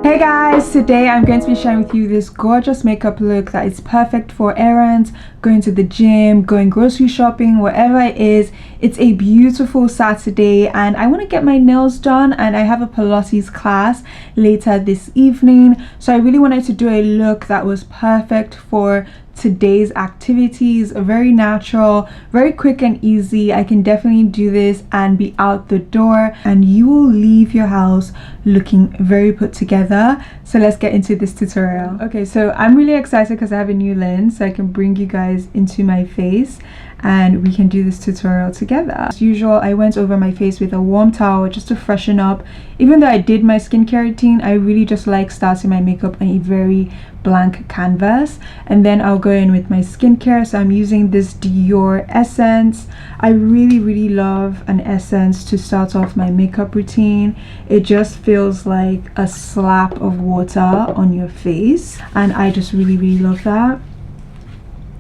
Hey guys, today I'm going to be sharing with you this gorgeous makeup look that is perfect for errands, going to the gym, going grocery shopping, whatever it is. It's a beautiful Saturday and I want to get my nails done, and I have a Pilates class later this evening, so I really wanted to do a look that was perfect for today's activities. Very natural, very quick and easy. I can definitely do this and be out the door and you will leave your house looking very put together. So let's get into this tutorial. Okay, so I'm really excited because I have a new lens so I can bring you guys into my face and we can do this tutorial together. As usual, I went over my face with a warm towel just to freshen up. Even though I did my skincare routine, I really just like starting my makeup on a very blank canvas, and then I'll go in with my skincare. So I'm using this Dior essence. I really love an essence to start off my makeup routine. It just feels like a slap of water on your face and I just really love that.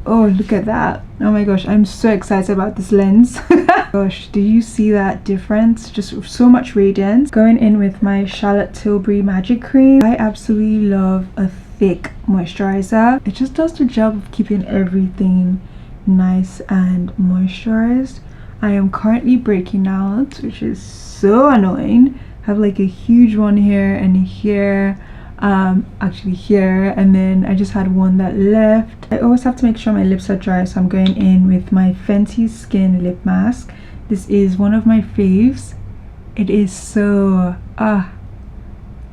Oh, look at that. Oh my gosh, I'm so excited about this lens. Gosh, do you see that difference? Just so much radiance. Going in with my Charlotte Tilbury Magic Cream. I absolutely love a thick moisturizer. It just does the job of keeping everything nice and moisturized. I am currently breaking out, which is so annoying. I have like a huge one here and here, actually here, and then I just had one that left. I always have to make sure my lips are dry, so I'm going in with my Fenty Skin lip mask. This is one of my faves. It is so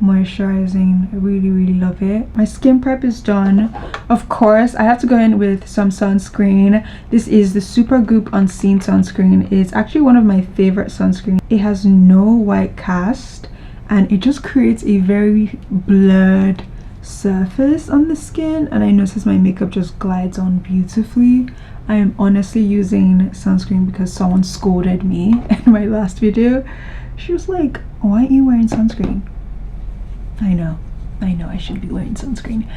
moisturizing. I really love it. My skin prep is done. Of course, I have to go in with some sunscreen. This is the Supergoop Unseen sunscreen. It's actually one of my favorite sunscreens. It has no white cast and it just creates a very blurred surface on the skin, and I notice my makeup just glides on beautifully. I am honestly using sunscreen because someone scolded me in my last video. She was like, why aren't you wearing sunscreen? I know I should be wearing sunscreen.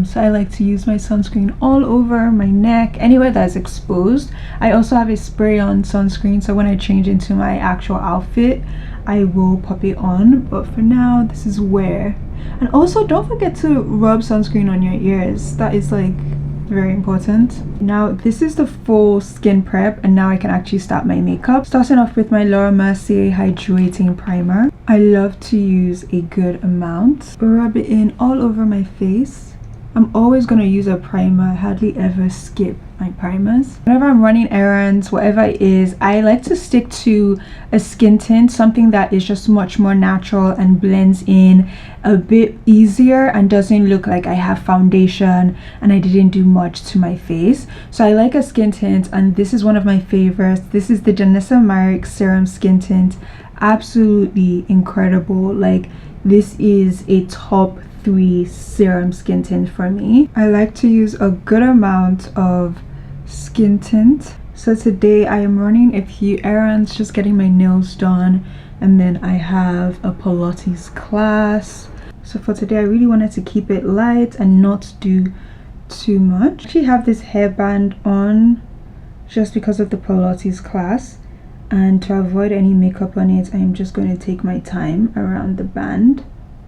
So I like to use my sunscreen all over my neck, anywhere that's exposed. I also have a spray on sunscreen, so when I change into my actual outfit I will pop it on, but for now this is where. And also don't forget to rub sunscreen on your ears. That is like very important. Now this is the full skin prep and now I can actually start my makeup. Starting off with my Laura Mercier hydrating primer. I love to use a good amount. Rub it in all over my face. I'm always going to use a primer. I hardly ever skip my primers. Whenever I'm running errands, whatever it is, I like to stick to a skin tint, something that is just much more natural and blends in a bit easier and doesn't look like I have foundation and I didn't do much to my face. So I like a skin tint, and this is one of my favorites. This is the Janessa Myrick Serum Skin Tint. Absolutely incredible. Like, this is a top 3 serum skin tint for me. I like to use a good amount of skin tint. So today I am running a few errands, just getting my nails done, and then I have a Pilates class. So for today I really wanted to keep it light and not do too much. I actually have this hairband on just because of the Pilates class, and to avoid any makeup on it I am just going to take my time around the band.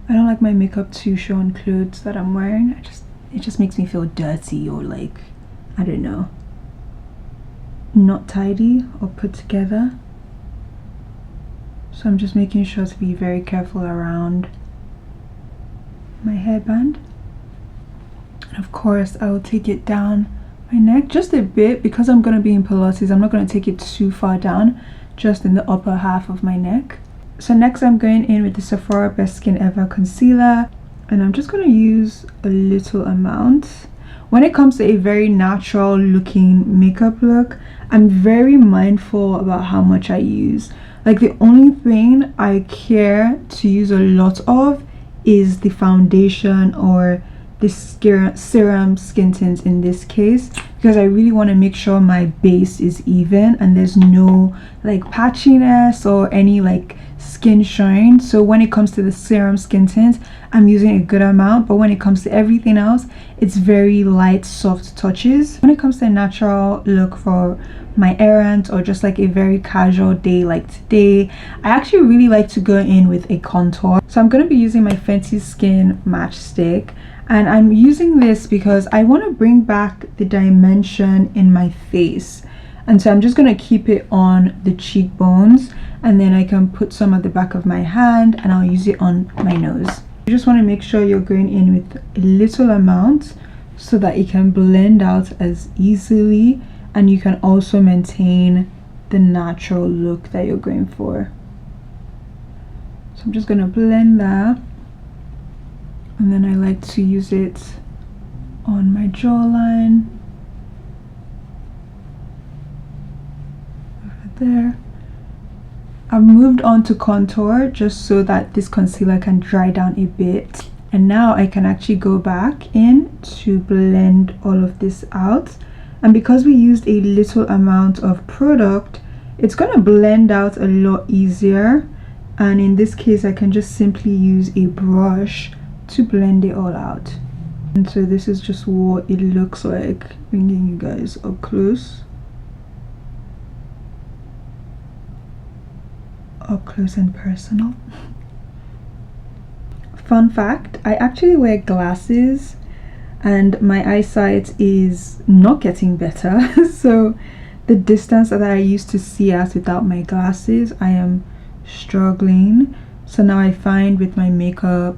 I don't like my makeup to show on clothes that I'm wearing. It just makes me feel dirty, or like, I don't know, not tidy or put together. So I'm just making sure to be very careful around my hairband. And of course I will take it down my neck just a bit because I'm going to be in Pilates. I'm not going to take it too far down, just in the upper half of my neck. So next I'm going in with the Sephora Best Skin Ever concealer, and I'm just going to use a little amount. When it comes to a very natural looking makeup look, I'm very mindful about how much I use. Like, the only thing I care to use a lot of is the foundation or this serum skin tint in this case, because I really want to make sure my base is even and there's no like patchiness or any like skin shine. So when it comes to the serum skin tint, I'm using a good amount, but when it comes to everything else, it's very light, soft touches. When it comes to a natural look for my errands or just like a very casual day like today, I actually really like to go in with a contour. So I'm going to be using my Fenty Skin Matchstick, and I'm using this because I want to bring back the dimension in my face. And so I'm just going to keep it on the cheekbones, and then I can put some at the back of my hand and I'll use it on my nose. You just want to make sure you're going in with a little amount so that it can blend out as easily, and you can also maintain the natural look that you're going for. So I'm just going to blend that, and then I like to use it on my jawline over there. I've moved on to contour just so that this concealer can dry down a bit, and now I can actually go back in to blend all of this out. And because we used a little amount of product, it's going to blend out a lot easier, and in this case I can just simply use a brush to blend it all out. And so this is just what it looks like, bringing you guys up close and personal. Fun fact, I actually wear glasses and my eyesight is not getting better. So the distance that I used to see at without my glasses, I am struggling. So now I find with my makeup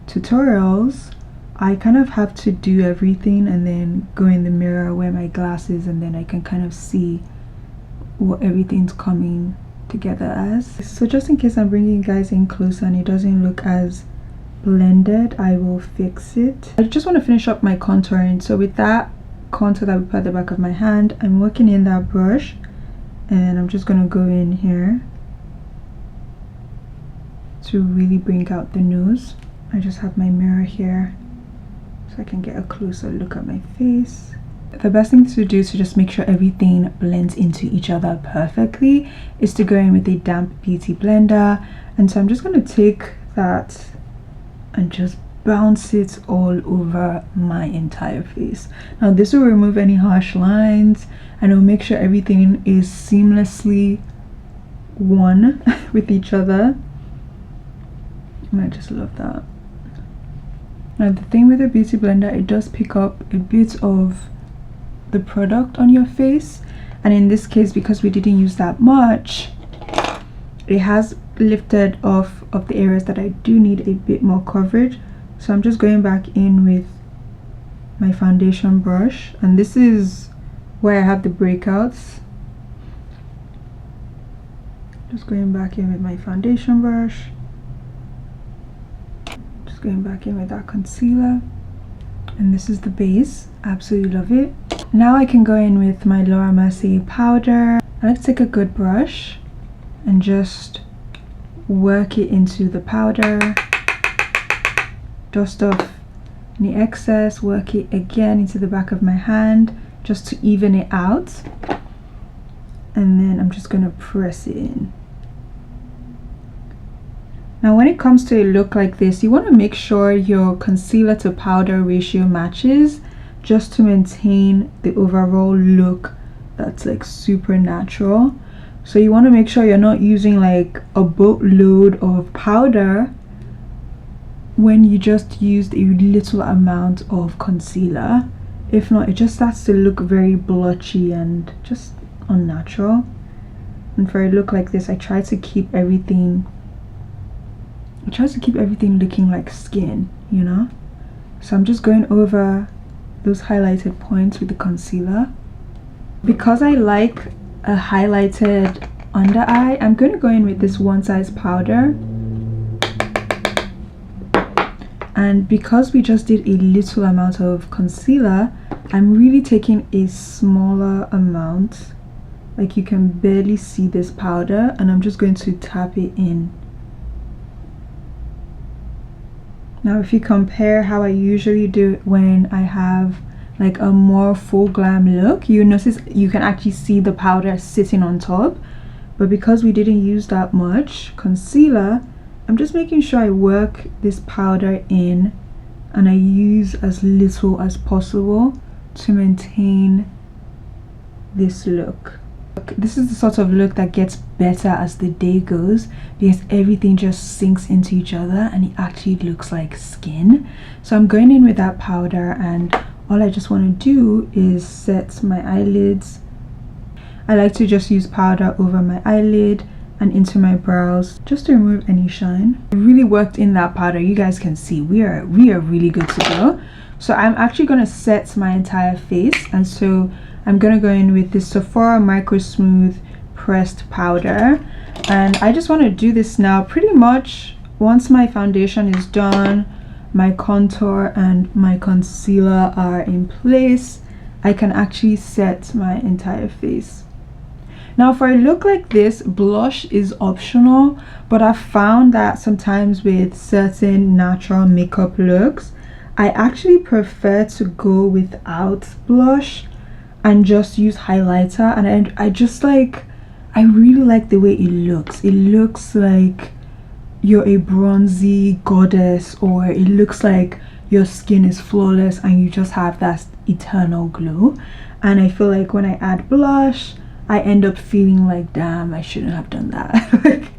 tutorials, I kind of have to do everything and then go in the mirror, wear my glasses, and then I can kind of see what everything's coming together as. So just in case I'm bringing you guys in closer and it doesn't look as blended, I will fix it. I just want to finish up my contouring. So with that contour that we put at the back of my hand, I'm working in that brush, and I'm just going to go in here to really bring out the nose. I just have my mirror here so I can get a closer look at my face. The best thing to do is to just make sure everything blends into each other perfectly is to go in with a damp beauty blender. And so I'm just going to take that and just bounce it all over my entire face. Now this will remove any harsh lines and it will make sure everything is seamlessly one with each other. And I just love that. Now the thing with the beauty blender, it does pick up a bit of the product on your face, and in this case, because we didn't use that much, it has lifted off of the areas that I do need a bit more coverage. So I'm just going back in with my foundation brush, and this is where I have the breakouts. Just going back in with my foundation brush, just going back in with that concealer, and this is the base. Absolutely love it. Now I can go in with my Laura Mercier powder. I like to take a good brush and just work it into the powder, dust off any excess, work it again into the back of my hand just to even it out, and then I'm just going to press it in. Now when it comes to a look like this, you want to make sure your concealer to powder ratio matches, just to maintain the overall look that's like super natural. So you want to make sure you're not using like a boatload of powder when you just used a little amount of concealer. If not, it just starts to look very blotchy and just unnatural. And for a look like this, I try to keep everything looking like skin, you know. So I'm just going over those highlighted points with the concealer. Because I like a highlighted under eye, I'm going to go in with this one size powder, and because we just did a little amount of concealer, I'm really taking a smaller amount, like you can barely see this powder, and I'm just going to tap it in. Now if you compare how I usually do it when I have like a more full glam look, you notice you can actually see the powder sitting on top. But because we didn't use that much concealer, I'm just making sure I work this powder in and I use as little as possible to maintain this look. This is the sort of look that gets better as the day goes because everything just sinks into each other and it actually looks like skin. So I'm going in with that powder, and all I just want to do is set my eyelids. I like to just use powder over my eyelid and into my brows just to remove any shine. I really worked in that powder. You guys can see we are really good to go. So I'm actually going to set my entire face, and so I'm going to go in with this Sephora Micro Smooth pressed powder, and I just want to do this now pretty much once my foundation is done, my contour and my concealer are in place. I can actually set my entire face. Now for a look like this, blush is optional, but I've found that sometimes with certain natural makeup looks, I actually prefer to go without blush and just use highlighter. And I just like, I really like the way it looks. It looks like you're a bronzy goddess, or it looks like your skin is flawless and you just have that eternal glow. And I feel like when I add blush, I end up feeling like, damn, I shouldn't have done that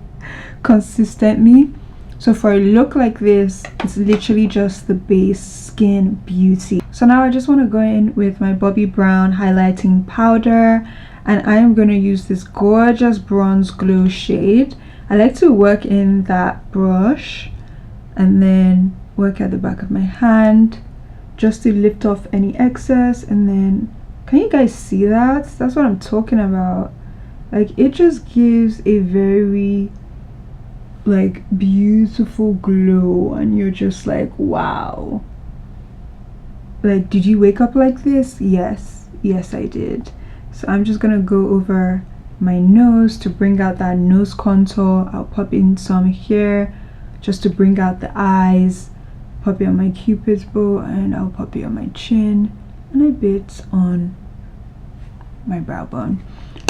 consistently. So for a look like this, it's literally just the base Skin Beauty. So now I just want to go in with my Bobbi Brown highlighting powder, and I am going to use this gorgeous bronze glow shade. I like to work in that brush and then work at the back of my hand just to lift off any excess. And then, can you guys see that? That's what I'm talking about. Like, it just gives a very like beautiful glow, and you're just like, wow, like, did you wake up like this? Yes, I did. So I'm just gonna go over my nose to bring out that nose contour. I'll pop in some here just to bring out the eyes, pop it on my cupid's bow, and I'll pop it on my chin and a bit on my brow bone.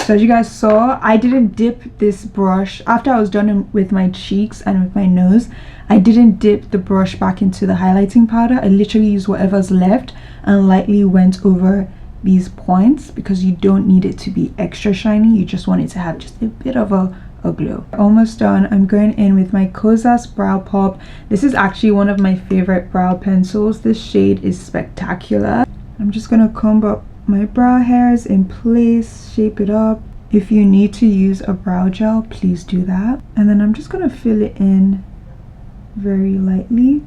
So as you guys saw, I didn't dip this brush after I was done with my cheeks and with my nose. I didn't dip the brush back into the highlighting powder. I literally used whatever's left and lightly went over these points because you don't need it to be extra shiny. You just want it to have just a bit of a glow. Almost done. I'm going in with my Kosas Brow Pop. This is actually one of my favorite brow pencils. This shade is spectacular. I'm just gonna comb up my brow hairs in place, shape it up. If you need to use a brow gel, please do that. And then I'm just gonna fill it in very lightly.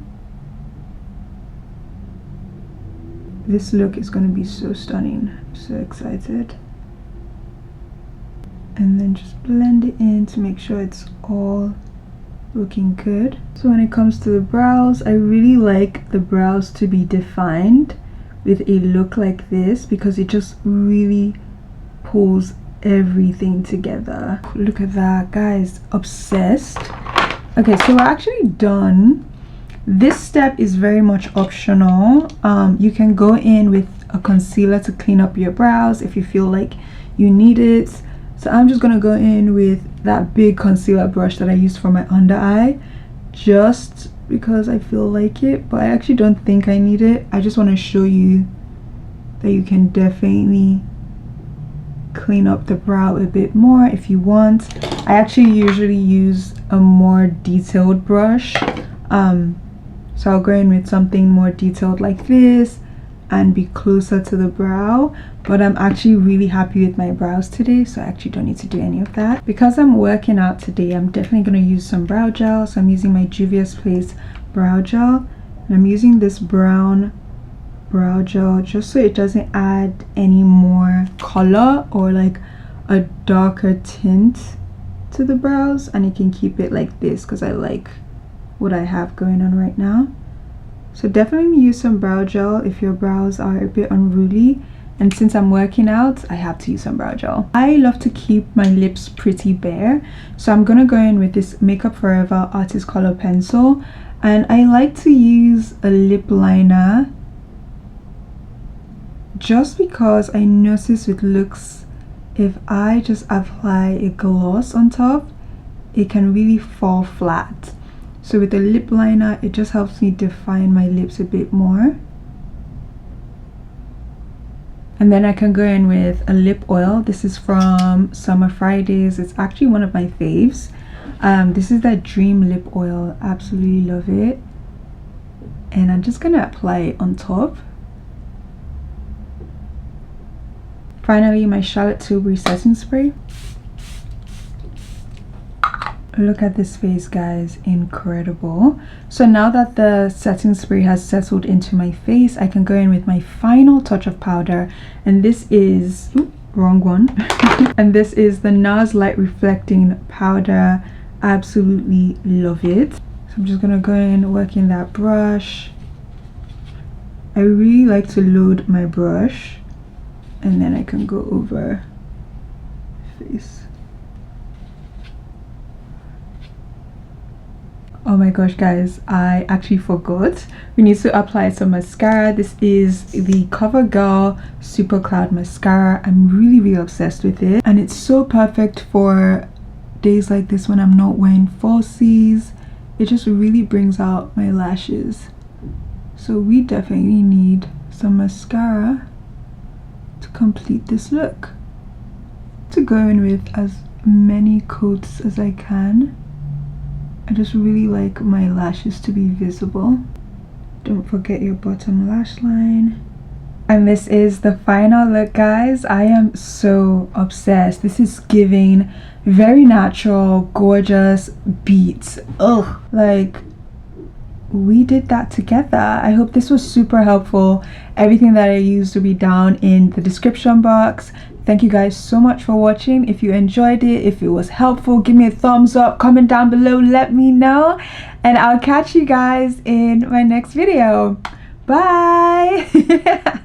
This look is gonna be so stunning. I'm so excited. And then just blend it in to make sure it's all looking good. So when it comes to the brows, I really like the brows to be defined with a look like this because it just really pulls everything together. Look at that, guys. Obsessed. Okay, so we're actually done. This step is very much optional. You can go in with a concealer to clean up your brows if you feel like you need it. So I'm just gonna go in with that big concealer brush that I used for my under eye, just because I feel like it, but I actually don't think I need it. I just want to show you that you can definitely clean up the brow a bit more if you want. I actually usually use a more detailed brush, so I'll go in with something more detailed like this and be closer to the brow. But I'm actually really happy with my brows today, so I actually don't need to do any of that. Because I'm working out today, I'm definitely going to use some brow gel. So I'm using my Juvias Place Brow Gel, and I'm using this brown brow gel just so it doesn't add any more color or like a darker tint to the brows, and it can keep it like this because I like what I have going on right now. So definitely use some brow gel if your brows are a bit unruly. And since I'm working out, I have to use some brow gel. I love to keep my lips pretty bare, so I'm gonna go in with this Makeup Forever Artist Color Pencil, And I like to use a lip liner just because I notice with looks, if I just apply a gloss on top, it can really fall flat. So with a lip liner, it just helps me define my lips a bit more. And then I can go in with a lip oil. This is from Summer Fridays. It's actually one of my faves. This is that Dream Lip Oil. Absolutely love it. And I'm just gonna apply it on top. Finally, my Charlotte Tilbury setting spray. Look at this face, guys. Incredible. So now that the setting spray has settled into my face, I can go in with my final touch of powder, and this is wrong one. And this is the NARS Light Reflecting Powder. Absolutely love it. So I'm just gonna go in, working that brush. I really like to load my brush, and then I can go over face. Oh my gosh, guys, I actually forgot. We need to apply some mascara. This is the CoverGirl Super Cloud Mascara. I'm really obsessed with it, and it's so perfect for days like this when I'm not wearing falsies. It just really brings out my lashes. So we definitely need some mascara to complete this look. To go in with as many coats as I can. I just really like my lashes to be visible. Don't forget your bottom lash line. And this is the final look, guys. I am so obsessed. This is giving very natural, gorgeous beats. Ugh, like we did that together. I hope this was super helpful. Everything that I used will be down in the description box. Thank you guys so much for watching. If you enjoyed it, if it was helpful, give me a thumbs up, comment down below, let me know, and I'll catch you guys in my next video. Bye.